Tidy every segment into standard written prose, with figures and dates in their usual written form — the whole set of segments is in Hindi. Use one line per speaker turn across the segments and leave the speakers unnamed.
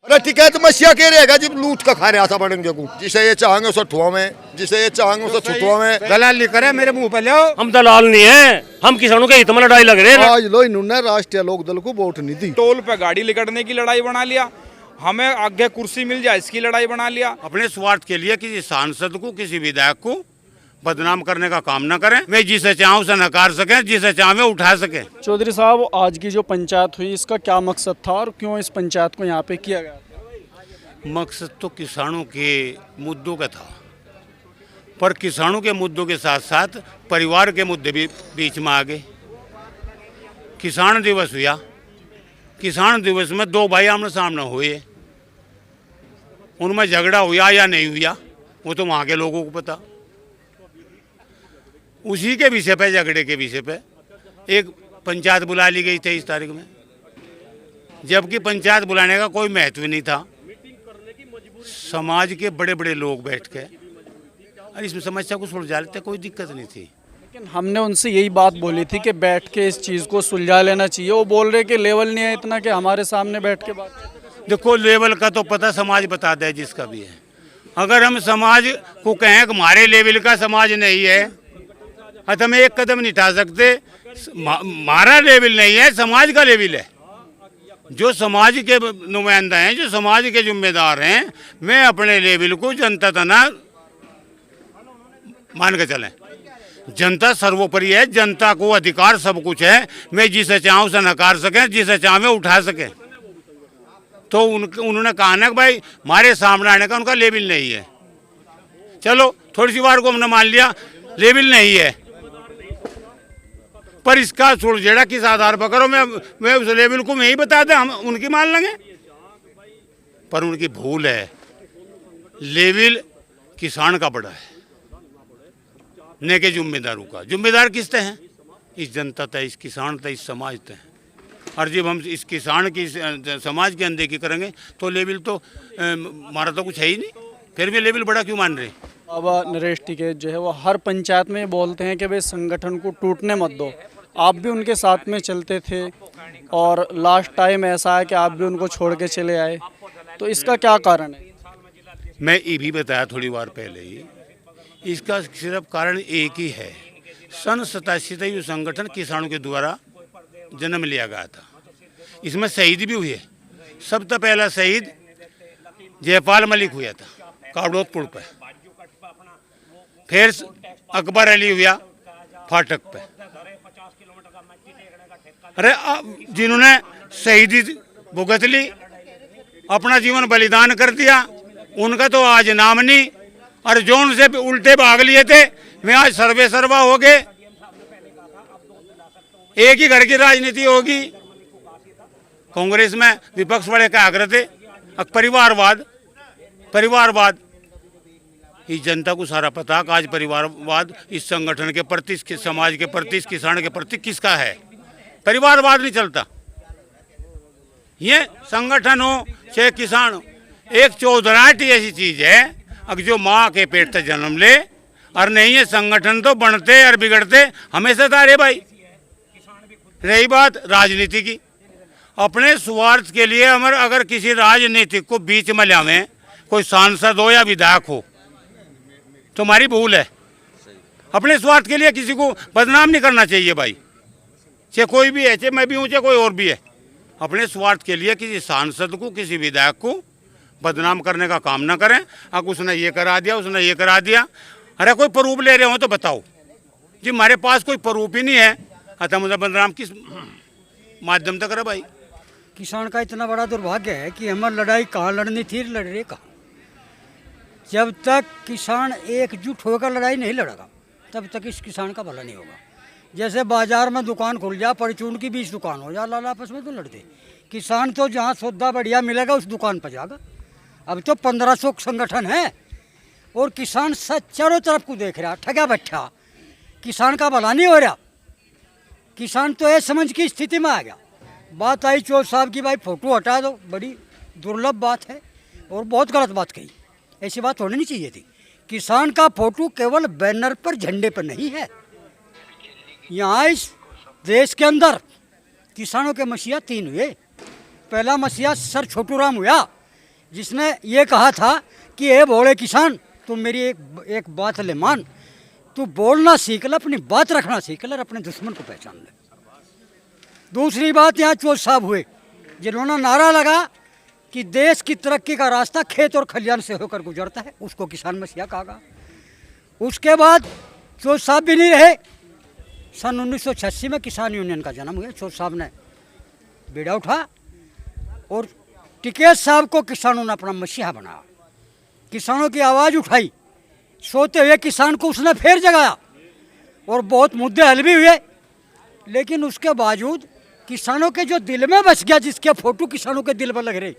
अरे टिकैत मसिया के रहेगा जब लूट का खा रहे आता बनेंगे को जिसे ये चाहेंगे उसे ठुआ में, जिसे ये चाहेंगे उसे छुटुआ में।
दलाल लिख रहे मेरे मुंह पे ले।
हम दलाल नहीं है, हम किसानों के हित में लड़ाई लग रहे हैं।
आज लो इन्होंने राष्ट्रीय लोक दल को वोट नहीं दी।
टोल पे गाड़ी लिकड़ने की लड़ाई बना लिया, हमें आगे कुर्सी मिल जाए इसकी लड़ाई बना लिया।
अपने स्वार्थ के लिए किसी सांसद को, किसी विधायक को बदनाम करने का काम न करें। मैं जिसे चाहूँ उसे नकार सकें, जिसे चाहें उठा सकें।
चौधरी साहब, आज की जो पंचायत हुई इसका क्या मकसद था और क्यों इस पंचायत को यहाँ पे किया गया?
मकसद तो किसानों के मुद्दों का था, पर किसानों के मुद्दों के साथ साथ परिवार के मुद्दे भी बीच में आ गए। किसान दिवस हुआ, किसान दिवस में दो भाई आमने सामने हुए, उनमें झगड़ा हुआ या नहीं हुआ वो तो वहाँ के लोगों को पता। उसी के विषय पे, झगड़े के विषय पे एक पंचायत बुला ली गई 23 तारीख में, जबकि पंचायत बुलाने का कोई महत्व नहीं था। समाज के बड़े बड़े लोग बैठ के और इसमें समस्या को सुलझा लेते, कोई दिक्कत नहीं थी।
लेकिन हमने उनसे यही बात बोली थी कि बैठ के इस चीज़ को सुलझा लेना चाहिए। वो बोल रहे कि लेवल नहीं है इतना कि हमारे सामने बैठ के बात।
देखो, लेवल का तो पता समाज बता दे जिसका भी है। अगर हम समाज को कहें कि हमारे लेवल का समाज नहीं है, तो हम एक कदम नहीं उठा सकते। हमारा लेवल नहीं है, समाज का लेवल है। जो समाज के नुमाइंदा हैं, जो समाज के जिम्मेदार हैं, मैं अपने लेवल को जनता तना मान के चलें। जनता सर्वोपरि है, जनता को अधिकार सब कुछ है। मैं जिसे चाहूँ उसे नकार सकें, जिसे चाहें उठा सकें। तो उन्होंने कहा ना कि भाई हमारे सामने आने का उनका लेवल नहीं है। चलो, थोड़ी सी बार को हमने मान लिया लेवल नहीं है, पर इसका सुलझेड़ा किस आधार पर करो? मैं उस लेवल को मैं ही बता दें, हम उनकी मान लेंगे। पर उनकी भूल है। लेवल किसान का बड़ा है, न के जिम्मेदारों का। जिम्मेदार किसते हैं? इस जनता तय, इस किसान तय, इस समाज तय। और जब हम इस किसान की समाज की अनदेखी करेंगे तो लेवल तो हमारा तो कुछ है ही नहीं। फिर भी लेवल बड़ा क्यों मान रहे?
अब नरेश टिकैत जो है वो हर पंचायत में बोलते हैं कि भाई संगठन को टूटने मत दो। आप भी उनके साथ में चलते थे और लास्ट टाइम ऐसा है कि आप भी उनको छोड़ के चले आए, तो इसका क्या कारण है?
मैं ये भी बताया थोड़ी बार पहले ही, इसका सिर्फ कारण एक ही है। सन 87 से ये संगठन किसानों के द्वारा जन्म लिया गया था। इसमें शहीद भी हुए। सबसे पहला शहीद जयपाल मलिक हुआ था कावड़ोतपुर पे, फिर अकबर अली हुआ फाटक पे। अरे जिन्होंने शहीदी भुगत ली, अपना जीवन बलिदान कर दिया, उनका तो आज नाम नहीं। और जो उनसे उल्टे भाग लिए थे वे आज सर्वे सर्वा हो गए। एक ही घर की राजनीति होगी। कांग्रेस में विपक्ष वाले क्या आग्रह थे? परिवारवाद, परिवारवाद। इस जनता को सारा पता कि आज परिवारवाद इस संगठन के प्रति, इस समाज के प्रति, इस किसान के प्रति किसका है। परिवारवाद नहीं चलता। ये संगठन हो चाहे किसान हो, एक चौधराहट ही ऐसी चीज है अगर जो माँ के पेट से जन्म ले। और नहीं है संगठन तो बनते और बिगड़ते हमेशा था। रे भाई, रही बात राजनीति की, अपने स्वार्थ के लिए हम अगर किसी राजनीतिक को बीच में लावें, कोई सांसद हो या विधायक हो, तो हमारी भूल है। अपने स्वार्थ के लिए किसी को बदनाम नहीं करना चाहिए भाई, चाहे कोई भी है, चाहे मैं भी हूँ, चाहे कोई और भी है। अपने स्वार्थ के लिए किसी सांसद को, किसी विधायक को बदनाम करने का काम ना करें। अब उसने ये करा दिया, उसने ये करा दिया। अरे कोई प्रूफ ले रहे हो तो बताओ जी। हमारे पास कोई प्रूफ ही नहीं है, तो मुझे बदनाम किस माध्यम तक करे भाई?
किसान का इतना बड़ा दुर्भाग्य है कि हमारी लड़ाई कहाँ लड़नी थी, लड़ रहे कहाँ। जब तक किसान एकजुट होकर लड़ाई नहीं लड़ेगा तब तक इस किसान का भला नहीं होगा। जैसे बाजार में दुकान खुल जा, परचून की 20 दुकान हो जा, लाला आपस में तो लड़ते। किसान तो जहाँ सौदा बढ़िया मिलेगा उस दुकान पर जाएगा। अब तो 1500 संगठन है और किसान चारों तरफ को देख रहा, ठगा बैठा। किसान का भला नहीं हो रहा। किसान तो ये समझ की स्थिति में आ गया। बात आई चौधरी साहब की, भाई फोटो हटा दो, बड़ी दुर्लभ बात है और बहुत गलत बात कही। ऐसी बात होनी नहीं चाहिए थी। किसान का फोटो केवल बैनर पर, झंडे पर नहीं है। यहाँ इस देश के अंदर किसानों के मसीहा 3 हुए। पहला मसीहा सर छोटू राम हुआ, जिसने ये कहा था कि ए भोले किसान तुम मेरी एक बात ले मान, तू बोलना सीख ले, अपनी बात रखना सीख ले और अपने दुश्मन को पहचान ले। दूसरी बात, यहाँ चोर साहब हुए जिन्होंने नारा लगा कि देश की तरक्की का रास्ता खेत और खलियान से होकर गुजरता है, उसको किसान मसीहा कहा गया। उसके बाद चोर साहब भी नहीं रहे। सन 1986 में किसान यूनियन का जन्म हुआ। चोर साहब ने बीड़ा उठा और टिकैत साहब को किसानों ने अपना मसीहा बनाया, किसानों की आवाज़ उठाई, सोते हुए किसान को उसने फिर जगाया और बहुत मुद्दे हल भी हुए। लेकिन उसके बावजूद किसानों के जो दिल में बस गया, जिसके फोटो किसानों के दिल में लग रहे,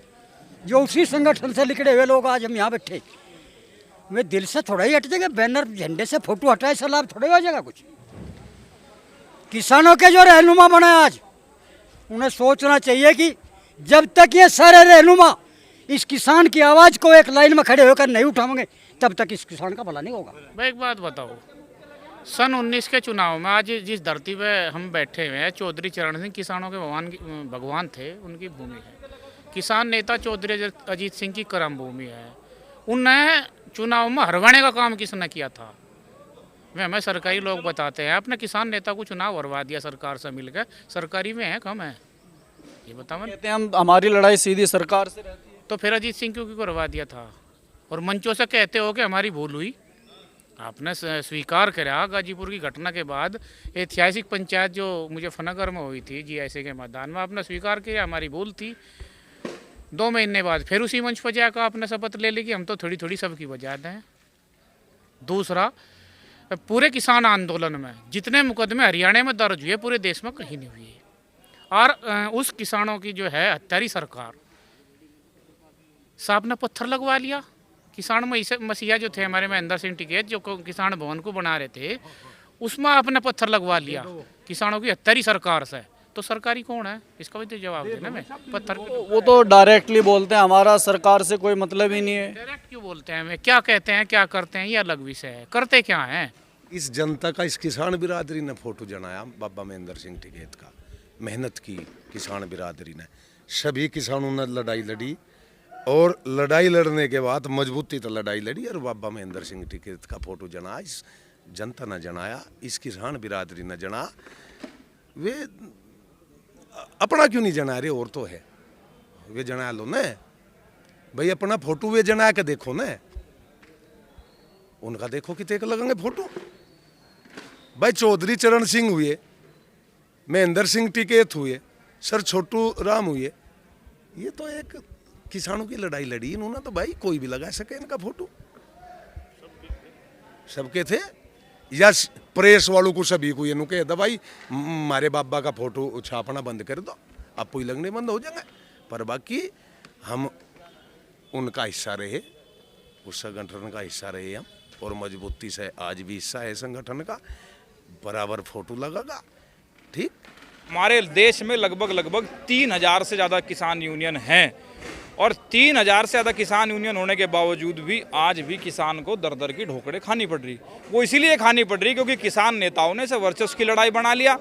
जो उसी संगठन से निकले हुए लोग आज हम यहाँ बैठे, वे दिल से थोड़ा ही हट जाएगा। बैनर झंडे से फोटो हटाए से लाभ थोड़ा ही हो जाएगा कुछ। किसानों के जो रहनुमा बने आज, उन्हें सोचना चाहिए कि जब तक ये सारे रहनुमा इस किसान की आवाज़ को एक लाइन में खड़े होकर नहीं उठाएंगे, तब तक इस किसान का भला नहीं होगा।
मैं एक बात बताओ, सन 19 के चुनाव में आज जिस धरती पे हम बैठे हुए हैं, चौधरी चरण सिंह किसानों के भगवान थे, उनकी भूमि है। किसान नेता चौधरी अजीत सिंह की कर्म भूमि है। उन्हें चुनाव में हरवाने का काम किसने किया था? वे हमें सरकारी लोग बताते हैं अपने किसान नेता को चुनाव हरवा दिया सरकार से मिलकर। सरकारी में है कम है, ये बताओ।
कहते हैं हम हमारी लड़ाई सीधी सरकार से रहती है,
तो फिर अजीत सिंह क्यों करवा दिया था? और मंचों से कहते हो कि हमारी भूल हुई। आपने स्वीकार करा गाजीपुर की घटना के बाद, ऐतिहासिक पंचायत जो मुजफ्फरनगर में हुई थी GIC के मैदान में, आपने स्वीकार किया हमारी भूल थी। 2 महीने बाद फिर उसी मंच पर जाकर आपने शपथ ले ली कि हम तो थोड़ी थोड़ी सबकी बजाते हैं। दूसरा, पूरे किसान आंदोलन में जितने मुकदमे हरियाणा में दर्ज हुए पूरे देश में कहीं नहीं हुए। और उस किसानों की जो है हत्यारी सरकार साहब ने पत्थर लगवा लिया। किसान मसीहा जो थे हमारे महेंद्र सिंह टिकैत, जो किसान भवन को बना रहे थे, उसमें आपने पत्थर लगवा लिया किसानों की हत्यारी सरकार से। तो सरकारी कौन है इसका भी तो जवाब देना। मैं पत्थर
वो तो डायरेक्टली बोलते हैं हमारा सरकार से कोई मतलब ही नहीं है।
डायरेक्ट क्यों बोलते हैं? हमें क्या कहते हैं क्या करते हैं ये अलग विषय है, करते क्या हैं?
इस जनता का, इस किसान बिरादरी ने फोटो जनाया बाबा महेंद्र सिंह टिकैत का। मेहनत की किसान बिरादरी ने, सभी किसानों ने लड़ाई लड़ी और लड़ाई लड़ने के बाद मजबूती तो लड़ाई लड़ी और बाबा महेंद्र सिंह टिकैत का फोटो जना। इस जनता ने जनाया, इस किसान बिरादरी ने जना। वे अपना क्यों नहीं जना रहे? और तो है वे जना लो न भाई, अपना फोटो वे जना के देखो न, उनका देखो कितने का लगेंगे फोटो। भाई चौधरी चरण सिंह हुए, महेंद्र सिंह टिकैत हुए, सर छोटू राम हुए, ये तो एक किसानों की लड़ाई लड़ी इन्होंने। तो भाई कोई भी लगा सके इनका फोटो, सबके थे। या प्रेस वालों को सभी को ये नु कह दो भाई हमारे बाबा का फोटो छापना बंद कर दो, आपको ही लगने बंद हो जाएंगे। पर बाकी हम उनका हिस्सा रहे, उस संगठन का हिस्सा रहे हम, और मजबूती से आज भी हिस्सा है संगठन का, बराबर फोटो लगेगा। ठीक,
हमारे देश में लगभग 3000 से ज़्यादा किसान यूनियन हैं और 3000 से ज़्यादा किसान यूनियन होने के बावजूद भी आज भी किसान को दर दर की ढोकड़े खानी पड़ रही। वो इसीलिए खानी पड़ रही क्योंकि किसान नेताओं ने इसे वर्चस्व की लड़ाई बना लिया,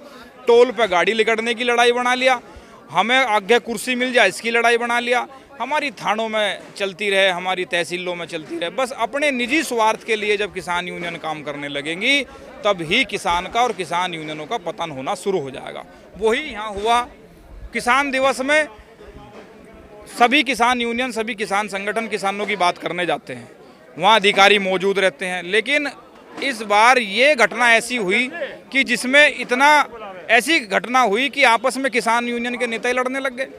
टोल पे गाड़ी लिकड़ने की लड़ाई बना लिया, हमें आगे कुर्सी मिल जाए इसकी लड़ाई बना लिया, हमारी थानों में चलती रहे, हमारी तहसीलों में चलती रहे। बस अपने निजी स्वार्थ के लिए जब किसान यूनियन काम करने लगेंगी तब ही किसान का और किसान यूनियनों का पतन होना शुरू हो जाएगा। वही यहाँ हुआ। किसान दिवस में सभी किसान यूनियन, सभी किसान संगठन किसानों की बात करने जाते हैं, वहाँ अधिकारी मौजूद रहते हैं। लेकिन इस बार ये घटना ऐसी हुई कि जिसमें ऐसी घटना हुई कि आपस में किसान यूनियन के नेता ही लड़ने लग गए।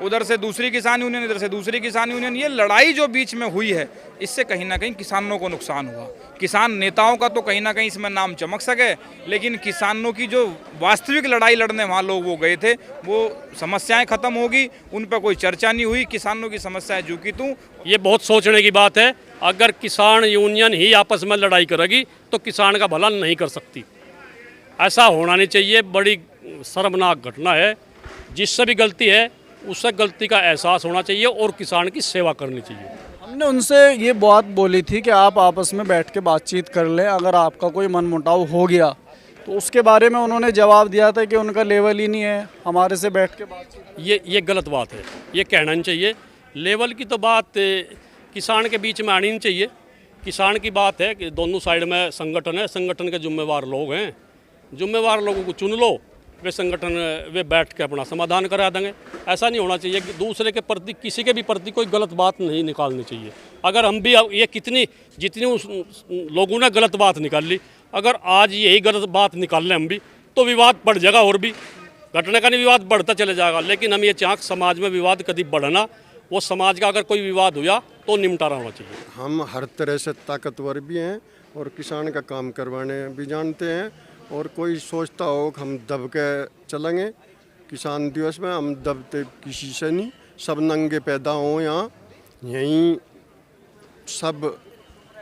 उधर से दूसरी किसान यूनियन, इधर से दूसरी किसान यूनियन। ये लड़ाई जो बीच में हुई है, इससे कहीं ना कहीं किसानों को नुकसान हुआ। किसान नेताओं का तो कहीं ना कहीं इसमें नाम चमक सके, लेकिन किसानों की जो वास्तविक लड़ाई लड़ने वहाँ लोग वो गए थे, वो समस्याएं खत्म होगी, उन पर कोई चर्चा नहीं हुई। किसानों की समस्याएं जू की तू।
ये बहुत सोचने की बात है। अगर किसान यूनियन ही आपस में लड़ाई करेगी तो किसान का भला नहीं कर सकती। ऐसा होना नहीं चाहिए। बड़ी शर्मनाक घटना है। जिससे भी गलती है उससे गलती का एहसास होना चाहिए और किसान की सेवा करनी चाहिए।
हमने उनसे ये बात बोली थी कि आप आपस में बैठ के बातचीत कर लें, अगर आपका कोई मनमुटाव हो गया तो उसके बारे में उन्होंने जवाब दिया था कि उनका लेवल ही नहीं है हमारे से बैठ के बातचीत।
ये गलत बात है। ये कहना नहीं चाहिए लेवल की तो बात किसान के बीच में आनी नहीं चाहिए। किसान की बात है कि दोनों साइड में संगठन है, संगठन के जिम्मेवार लोग हैं, जिम्मेवार लोगों को चुन लो, वे संगठन वे बैठ के अपना समाधान करा देंगे। ऐसा नहीं होना चाहिए कि दूसरे के प्रति, किसी के भी प्रति कोई गलत बात नहीं निकालनी चाहिए। अगर हम भी ये जितनी उस लोगों ने गलत बात निकाल ली, अगर आज यही गलत बात निकाल लें हम भी, तो विवाद बढ़ जाएगा और भी घटने का नहीं, विवाद बढ़ता चले जाएगा। लेकिन हम ये चाहें समाज में विवाद कभी बढ़ना, वो समाज का अगर कोई विवाद हुआ तो निपटारा होना चाहिए।
हम हर तरह से ताकतवर भी हैं और किसान का काम करवाने भी जानते हैं। और कोई सोचता हो कि हम दब के चलेंगे किसान दिवस में, हम दबते किसी से नहीं। सब नंगे पैदा हो, यहाँ यहीं सब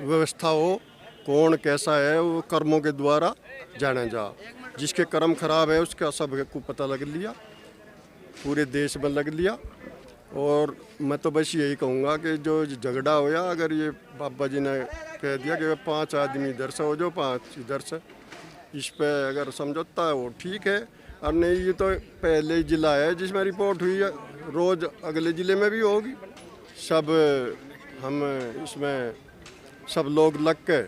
व्यवस्था हो, कौन कैसा है वो कर्मों के द्वारा जाना जा। जिसके कर्म खराब है उसका सबको पता लग लिया, पूरे देश में लग लिया। और मैं तो बस यही कहूँगा कि जो झगड़ा होया, अगर ये बाबा जी ने कह दिया कि 5 आदमी इधर से हो जाओ, 5 इधर से, इस पे अगर समझौता है वो ठीक है। और नहीं, ये तो पहले जिला है जिसमें रिपोर्ट हुई है, रोज़ अगले ज़िले में भी होगी। सब हम इसमें सब लोग लग के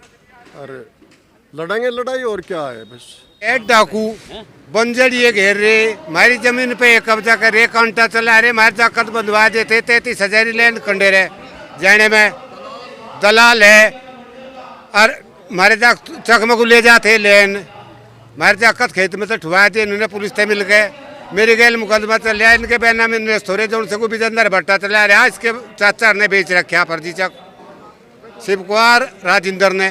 और लड़ेंगे लड़ाई, और क्या है। बस
एक डाकू बंजर ये घेर रहे, हमारी जमीन पे कब्जा कर रहे, कांटा चला रहे, हमारे जाकत बंधवा देते। 33,000 लैंड खंडे रहे जाने में, दलाल है और हमारे चकमक ले जाते लैंड, हमारे जाकत खेत में तो ठुआ थे। इन्होंने पुलिस से मिल गए, मेरे गैल मुकदमा चल रहा है, इनके बहना में थोड़े जो उनसे को बिजंदर भट्टा चला रहा, इसके चाचा ने बेच रखा फर्जी चक, शिव कुमार राजेंद्र ने।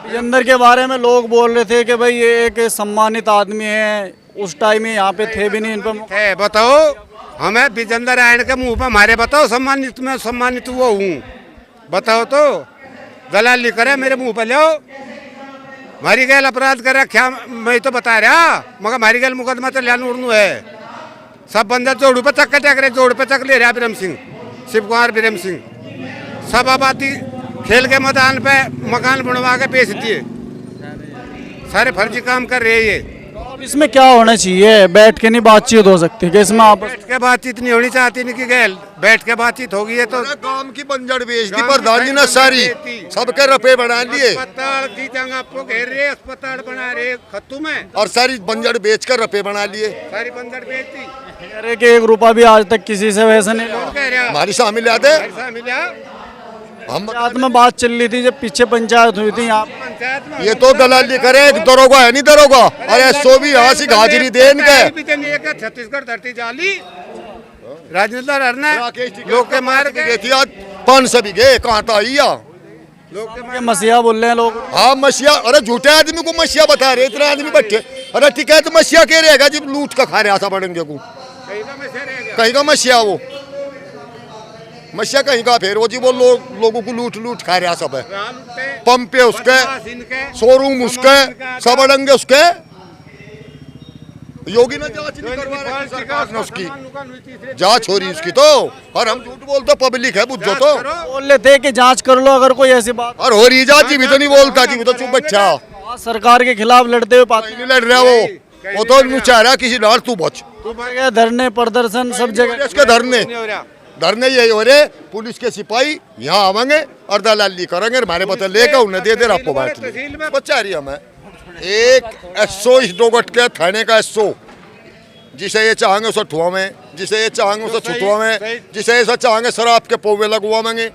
विजेंदर के बारे में लोग बोल रहे थे कि भाई ये एक सम्मानित आदमी है, उस टाइम में यहाँ पे थे भी नहीं इन पर।
है बताओ, हमें विजेंदर आयन के मुंह पर हमारे बताओ सम्मानित, मैं सम्मानित वो हूँ बताओ तो। दलाली करे मेरे मुंह पर लो, हमारी गैल अपराध कर रखा, मैं तो बता रहा, मगर हमारी गैल मुकदमा तो लिया उड़नू है। सब बंदर जोड़ू पे चक्कर टक रहे, जोड़ पे चक ले रहा बिरम सिंह, शिव कुमार बिरम सिंह। सब आबादी खेल के मैदान पे मकान बनवा के बेच दिए, सारे फर्जी काम कर रहे ये।
अब इसमें क्या होना चाहिए? बैठ के नहीं बातचीत हो सकती कि इसमें आप?
बैठ के बातचीत नहीं होनी चाहती इनकी गैल, बैठ के बातचत होगी है तो।
गांव की बंजर बेच दी प्रधान जी ने सारी, सबके रुपए बना लिए,
अस्पताल की जगह आपको घेर रहे, अस्पताल बना रहे खत्तू में,
और सारी बंजर बेच कर रुपए बना लिए।
सारी बंजर बेचती।
कह रहे कि 1 रुपया भी आज तक किसी से वैसा नहीं
कौन कह रहा?
हमारी शामिल याद है,
मिला
हम
पंचायत में बात चल रही थी, जब पीछे पंचायत हुई थी यहाँ।
पंचायत में
ये तो दलाली करे, एक दरोगा है नहीं दरोगा, और एसओ भी यहाँ से हाजिरी दे इनके।
छत्तीसगढ़ धरती जाली राजेंद्र हरना लोग के मार के
थी आज 500 बीघे कांटा आई
लोग के
ये मसीहा बोल रहे हैं लोग।
हाँ मसीहा, अरे झूठे आदमी को मसीहा बता रहे, इतने आदमी बैठे। अरे ठीक है, तो मसीहा क्या रहेगा जब लूट का खा रहे आशा बढ़ेंगे को, कहीं का मसीहा वो मसीहा कहीं का, फिर वो जी वो लोगों को लूट खा रहा सब है। पंप पे उसके, शोरूम उसके, सब अड़ंगे उसके। योगी ने जांच नहीं करवा रही सरकार ने, उसकी जांच हो रही उसकी तो। और हम झूठ बोलते पब्लिक है बुझो तो,
बोल रहे थे कि जांच कर लो अगर कोई ऐसी बात।
और हो रही जांच, जी भी तो नहीं बोलता, जी भी तो चुप बच्चा।
सरकार के खिलाफ लड़ते हुए पाते
नहीं लड़ रहा वो तो चाह रहा किसी डाल तू बच।
धरने प्रदर्शन सब जगह
इसके धरने यही हो रहे, पुलिस के सिपाही यहाँ आवेंगे और दलाली करेंगे, हमारे पता लेकर उन्हें दे दे आपको बांट ली। बच्चा रही हमें एक एसओ इस डोगट के थाने का एसओ, जिसे ये चाहेंगे उसे ठुआवें, जिसे ये चाहेंगे उसे छुटवावें, जिसे ऐसा चाहेंगे शराब के पौवे लगवावेंगे,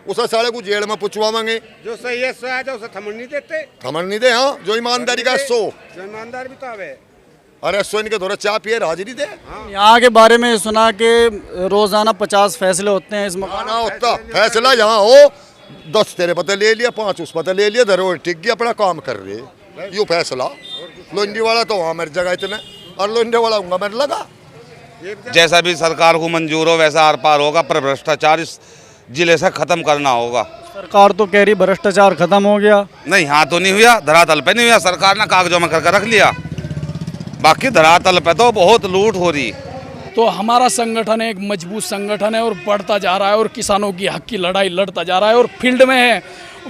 उसे सारे को जेल में पुचवावेंगे।
जो सही है उसे थमन नहीं देते,
थमन नहीं दे। हाँ, जो ईमानदारी का एसओ,
जो ईमानदार भी तो आवे।
अरे एसओ इनके दौरे चाय पिए हाजिरी दे।
यहाँ के बारे में सुना कि रोजाना 50 फैसले होते हैं इस मकान।
ना होता फैसला यहाँ हो, 10 तेरे पता ले लिया, 5 उस पता ले लिया, धरोहर टिक गया, अपना काम कर रहे। यूँ फैसला लोंडी वाला तो वहाँ मेरी जगह इतने, और लोंडे वाला हूँ मेरे लगा।
जैसा भी सरकार को मंजूर हो वैसा आर पार होगा, पर भ्रष्टाचार इस जिले से खत्म करना होगा।
सरकार तो कह रही भ्रष्टाचार खत्म हो गया।
नहीं, यहाँ तो नहीं हुआ, धरातल पे नहीं हुआ, सरकार ने कागजों में करके रख लिया, बाकी धरातल पे तो बहुत लूट हो रही।
तो हमारा संगठन एक मजबूत संगठन है और बढ़ता जा रहा है और किसानों की हक की लड़ाई लड़ता जा रहा है और फील्ड में है।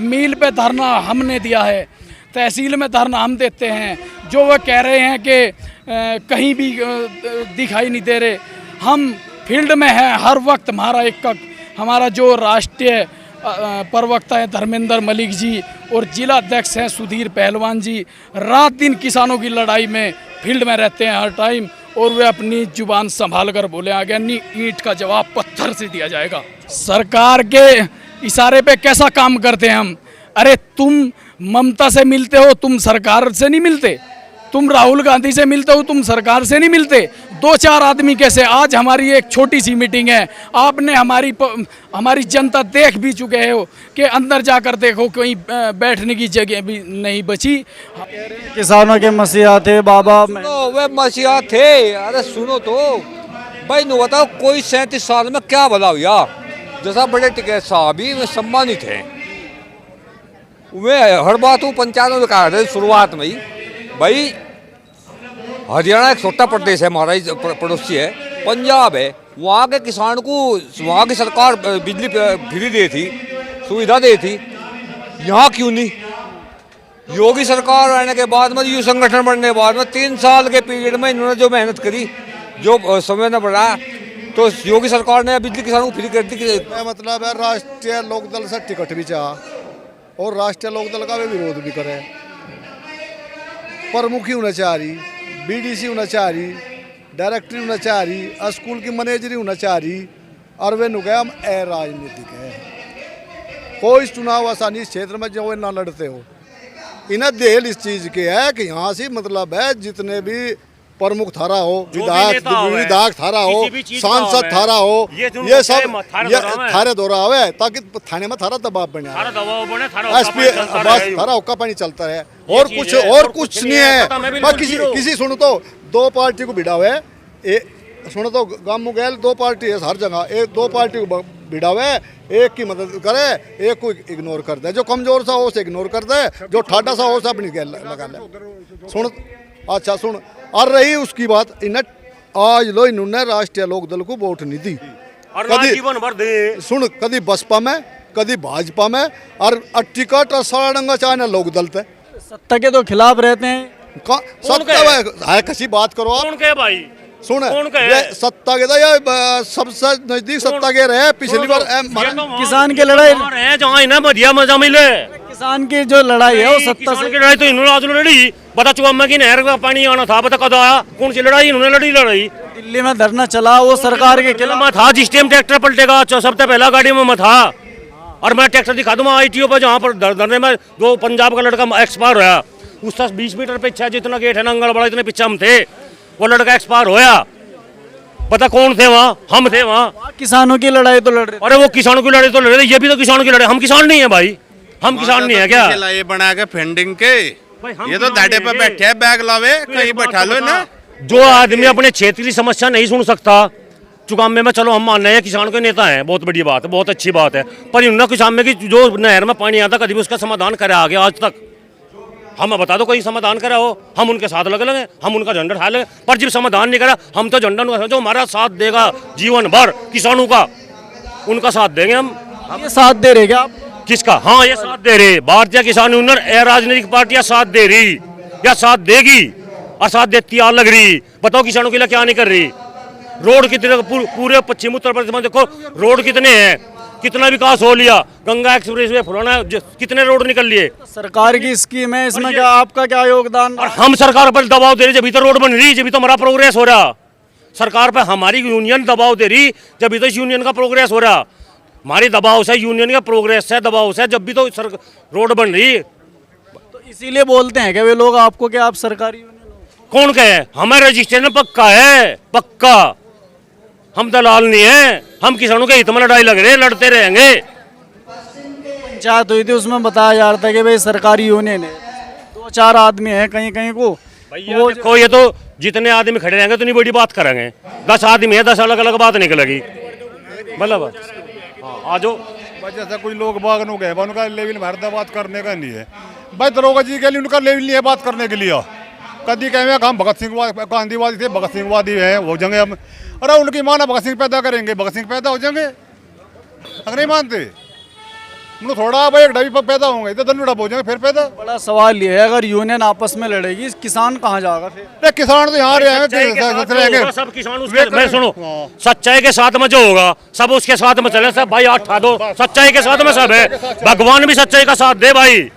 मिल पे धरना हमने दिया है, तहसील में धरना हम देते हैं। जो वह कह रहे हैं कि कहीं भी दिखाई नहीं दे रहे, हम फील्ड में हैं हर वक्त। हमारा जो राष्ट्रीय प्रवक्ता है धर्मेंद्र मलिक जी और जिला अध्यक्ष हैं सुधीर पहलवान जी, रात दिन किसानों की लड़ाई में फील्ड में रहते हैं हर टाइम, और वे अपनी जुबान संभाल कर बोले आगे नहीं ईंट का जवाब पत्थर से दिया जाएगा। सरकार के इशारे पे कैसा काम करते हैं हम? अरे तुम ममता से मिलते हो, तुम सरकार से नहीं मिलते। तुम राहुल गांधी से मिलते हो, तुम सरकार से नहीं मिलते। 2-4 आदमी कैसे? आज हमारी एक छोटी सी मीटिंग है, आपने हमारी जनता देख भी चुके हो कि अंदर जाकर देखो कहीं बैठने की जगह भी नहीं बची।
किसानों के मसीहा थे बाबा।
वे मसीहा थे। अरे सुनो तो भाई, नु बताओ कोई 37 साल में क्या भला हुआ? जैसा बड़े टिकैत साहब ही वे सम्मानित हैं। वे हर बात वो पंचायतों में कहा थे शुरुआत में ही। भाई हरियाणा एक छोटा प्रदेश है, हमारा ही पड़ोसी है, पंजाब है। वहाँ के किसान को वहाँ की सरकार बिजली फ्री दे थी, सुविधा दे थी। यहाँ क्यों नहीं? योगी सरकार आने के बाद में, यू संगठन बनने के बाद में 3 साल के पीरियड में इन्होंने जो मेहनत करी, जो समय न बढ़ाया, तो योगी सरकार ने बिजली किसानों को फ्री कर दी।
मतलब है राष्ट्रीय लोकदल से टिकट भी चाहा और राष्ट्रीय लोकदल का भी विरोध भी करे। प्रमुखी होना चाह रही, बीडीसी होना चाह रही, डायरेक्टरी होना चाह रही, स्कूल की मैनेजरी होना चाह रही, और वे नुकया हम राजनीतिक है। कोई चुनाव आसानी इस क्षेत्र में जो ना लड़ते हो, इन्हें देल इस चीज़ के है कि यहाँ से मतलब है जितने भी प्रमुख थारा हो, विधायक थारा हो, सांसद थारा हो, ये सब थारे दौरा हुए ताकि थाने में थारा दबाव बने, एसपी बस थारा हुक्का पानी चलता है और कुछ नहीं है। किसी सुनो तो 2 पार्टी को भिड़ा हुआ है, सुनो तो गाँव में गैल 2 पार्टी है हर जगह, 2 पार्टी को भिड़ा हुआ है, एक की मदद करे, एक को इग्नोर कर दे। जो कमजोर सा हो उसे इग्नोर कर दे, जो ठाडा सा हो उसे अपनी गैल लगा ले। सुन अच्छा सुन, और रही उसकी बात, इन्हें आज लो इन्होंने राष्ट्रीय लोकदल को वोट नहीं दी, कभी बसपा में, कभी भाजपा में, और टिकट और सारंगा चाहे लोकदल थे।
सत्ता के तो खिलाफ रहते हैं।
सत्ता है कसी बात करो आप।
कौन कहे भाई?
सुन सत्ता के या सबसे नजदीक सत्ता के रहे पिछली बार
किसान की लड़ाई
है जहाँ इन्हें बढ़िया मजा मिले।
किसान की जो लड़ाई है वो सत्ता से
की लड़ाई तो इन्होंने आज लड़ी। बता चुका की नहर का पानी आना था, बता कद आया? कौन सी लड़ाई इन्होंने लड़ी?
दिल्ली में धरना चला, वो सरकार के खिलाफ
था। जिस टाइम ट्रैक्टर पलटेगा सबसे पहला गाड़ी में था, और मैं ट्रैक्टर दिखा दूंगा ITO पर जहाँ पर धरने में जो पंजाब का लड़का एक्सपायर होया, उसका 20 मीटर पीछे जितना गेट है नंगल बड़ा, इतने पीछे हम थे, वो लड़का एक्सपायर होया। पता कौन थे वहाँ? हम थे वहाँ।
किसानों की लड़ाई तो लड़ रहे।
अरे वो किसानों की लड़ाई तो लड़ रहे, ये भी तो किसानों की लड़ाई। हम किसान नहीं है भाई, हम किसान नहीं है क्या?
ये बना के फंडिंग के ये तो दाढ़े पे बैठे है, बैग लावे कहीं बैठा लो ना।
जो आदमी अपने क्षेत्र की समस्या नहीं सुन सकता, चुकामे में चलो हम मान रहे हैं किसान के नेता हैं, बहुत बड़ी बात है, बहुत अच्छी बात है, पर इन्होंने किसान की जो नहर में पानी आता कभी उसका समाधान करा आगे आज तक? हमें बता दो कोई समाधान करा हो, हम उनके साथ लगे, हम उनका झंडा उठा लेंगे, पर जब समाधान नहीं करा हम तो झंडा जो हमारा साथ देगा जीवन भर किसानों का, उनका साथ देंगे हम।
ये साथ दे रहे क्या आप?
किसका? हाँ ये साथ दे रहे, भारतीय किसान यूनियन राजनीतिक पार्टियां साथ दे रही या साथ देगी, और साथ देती आ लग रही। बताओ किसानों के लिए क्या नहीं कर रही? रोड कितने पूरे पश्चिम उत्तर प्रदेश में देखो रोड कितने हैं, कितना विकास हो लिया, गंगा एक्सप्रेस वे फुलाना, कितने रोड निकल लिए।
सरकार की स्कीम है, इसमें क्या आपका क्या योगदान?
और हम सरकार पर दबाव दे रहे, जब तो रोड बन रही, जब तो हमारा प्रोग्रेस हो रहा। सरकार पर हमारी यूनियन दबाव दे रही, जब तो इस यूनियन का प्रोग्रेस हो रहा। हमारी दबाव से यूनियन का प्रोग्रेस है, दबाव से जब भी तो रोड बन रही।
तो इसीलिए बोलते हैं कि वे लोग आपको कि आप सरकारी यूनियन?
कौन कहे? हमारा रजिस्ट्रेशन पक्का है, पक्का। हम दलाल नहीं है, हम किसानों के हित में लड़ाई लग रहे, लड़ते रहेंगे।
पंचायत हुई थी, उसमें बताया जा रहा था कि भाई सरकारी यूनियन है, 2-4 आदमी हैं कहीं कहीं को।
वो देखो ये तो जितने आदमी खड़े रहेंगे तो नहीं बड़ी बात करेंगे। 10 आदमी है, 10 अलग अलग बात निकलेगी। मतलब आज
वजह से कुछ लोग बाग नु गए, उनका लेवल भरदा बात करने का नहीं है भाई। दरोगा जी के लिए उनका लेवल नहीं है बात करने के लिए। कभी कहेंगे हम भगत सिंह गांधीवादी थे, भगत सिंहवादी है, हो जाएंगे हम। अरे उनकी माना भगत सिंह पैदा करेंगे, भगत सिंह पैदा हो जाएंगे। अगर नहीं मानते उन्होंने थोड़ा भाई एक डबी पर पैदा होंगे तो दोनों डब हो जाएंगे फिर पैदा।
बड़ा सवाल ये है, अगर यूनियन आपस में लड़ेगी किसान कहाँ जाएगा फिर?
अरे किसान तो यहाँ रहेंगे,
सब किसान उसके मैं सुनो, सच्चाई के साथ में जो होगा सब उसके साथ में चले, सब भाई 8 दो, सच्चाई के साथ में सब है, भगवान भी सच्चाई का साथ दे भाई।